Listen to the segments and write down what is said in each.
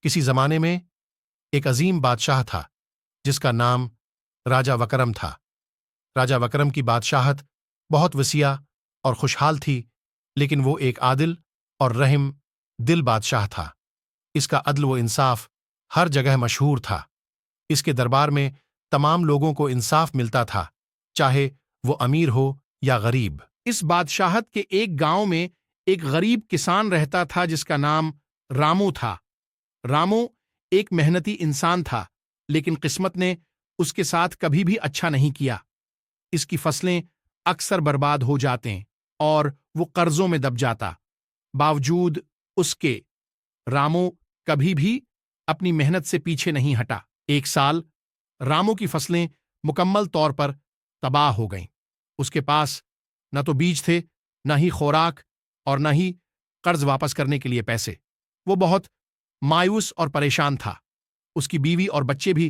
किसी जमाने में एक अजीम बादशाह था जिसका नाम राजा वकरम था। राजा वकरम की बादशाहत बहुत वसीआ और खुशहाल थी, लेकिन वो एक आदिल और रहम दिल बादशाह था। इसका अदल व इंसाफ हर जगह मशहूर था। इसके दरबार में तमाम लोगों को इंसाफ मिलता था, चाहे वो अमीर हो या गरीब। इस बादशाहत के एक गांव में एक गरीब किसान रहता था जिसका नाम रामू था। रामू एक मेहनती इंसान था, लेकिन किस्मत ने उसके साथ कभी भी अच्छा नहीं किया। इसकी फसलें अक्सर बर्बाद हो जाते और वो कर्जों में दब जाता। बावजूद उसके रामू कभी भी अपनी मेहनत से पीछे नहीं हटा। एक साल रामू की फसलें मुकम्मल तौर पर तबाह हो गईं। उसके पास न तो बीज थे, न ही खुराक और न ही कर्ज वापस करने के लिए पैसे। वो बहुत मायूस और परेशान था। उसकी बीवी और बच्चे भी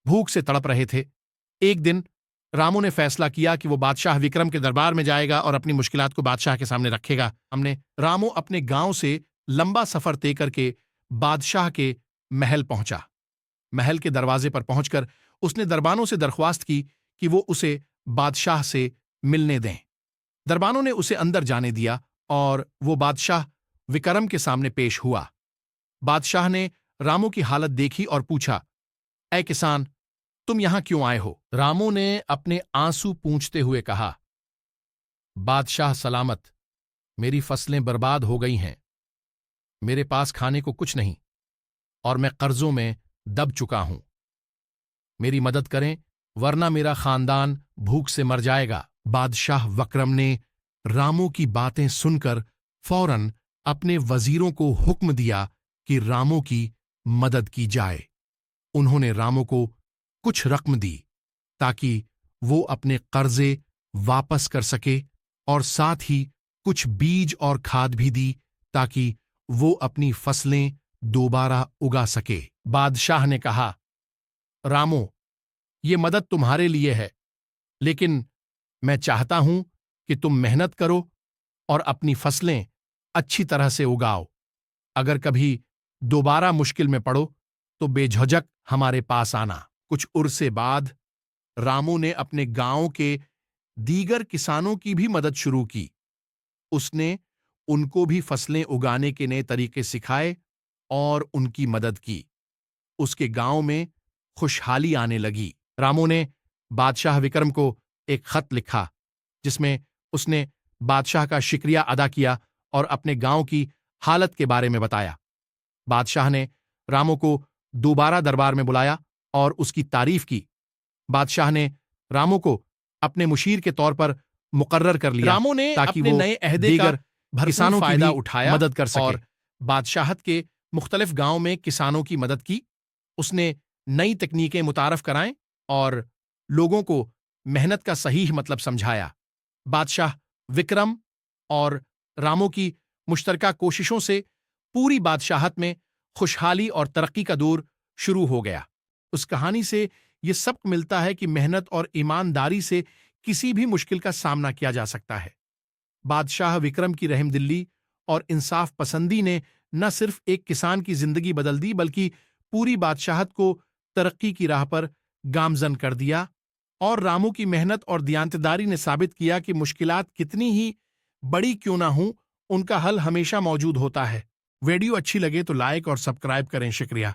भूख से तड़प रहे थे। एक दिन रामू ने फैसला किया कि वो बादशाह विक्रम के दरबार में जाएगा और अपनी मुश्किलात को बादशाह के सामने रखेगा। रामू अपने गांव से लंबा सफर तय करके बादशाह के महल पहुंचा। महल के दरवाजे पर पहुंचकर उसने दरबानों से दरख्वास्त की कि वो उसे बादशाह से मिलने दें। दरबानों ने उसे अंदर जाने दिया और वो बादशाह विक्रम के सामने पेश हुआ। बादशाह ने रामू की हालत देखी और पूछा, ऐ किसान, तुम यहां क्यों आए हो? रामू ने अपने आंसू पूंछते हुए कहा, बादशाह सलामत, मेरी फसलें बर्बाद हो गई हैं। मेरे पास खाने को कुछ नहीं और मैं कर्जों में दब चुका हूं। मेरी मदद करें, वरना मेरा खानदान भूख से मर जाएगा। बादशाह वकरम ने रामू की बातें सुनकर फौरन अपने वजीरों को हुक्म दिया कि रामू की मदद की जाए। उन्होंने रामू को कुछ रकम दी ताकि वो अपने कर्जे वापस कर सके और साथ ही कुछ बीज और खाद भी दी ताकि वो अपनी फसलें दोबारा उगा सके। बादशाह ने कहा, रामू, ये मदद तुम्हारे लिए है, लेकिन मैं चाहता हूं कि तुम मेहनत करो और अपनी फसलें अच्छी तरह से उगाओ। अगर कभी दोबारा मुश्किल में पड़ो तो बेझिझक हमारे पास आना। कुछ उर्से बाद रामू ने अपने गांव के दीगर किसानों की भी मदद शुरू की। उसने उनको भी फसलें उगाने के नए तरीके सिखाए और उनकी मदद की। उसके गांव में खुशहाली आने लगी। रामू ने बादशाह विक्रम को एक खत लिखा जिसमें उसने बादशाह का शुक्रिया अदा किया और अपने गांव की हालत के बारे में बताया। बादशाह ने रामू को दोबारा दरबार में बुलाया और उसकी तारीफ की। बादशाह ने रामू को अपने मुशीर के तौर पर मुकर्रर कर लिया। रामू ने ताकि वो नए अहदे का किसानों की भी उठाया मदद कर सके और बादशाहत के मुख्तलिफ गांव में किसानों की मदद की। उसने नई तकनीकें मुतारफ कराएं और लोगों को मेहनत का सही मतलब समझाया। बादशाह विक्रम और रामू की मुश्तरका कोशिशों से पूरी बादशाहत में खुशहाली और तरक्की का दौर शुरू हो गया। उस कहानी से यह सबक मिलता है कि मेहनत और ईमानदारी से किसी भी मुश्किल का सामना किया जा सकता है। बादशाह विक्रम की रहमदिली और इंसाफ पसंदी ने न सिर्फ एक किसान की जिंदगी बदल दी, बल्कि पूरी बादशाहत को तरक्की की राह पर गामजन कर दिया। और रामू की मेहनत और दयानतदारी ने साबित किया कि मुश्किलात कितनी ही बड़ी क्यों ना हो, उनका हल हमेशा मौजूद होता है। वीडियो अच्छी लगे तो लाइक और सब्सक्राइब करें। शुक्रिया।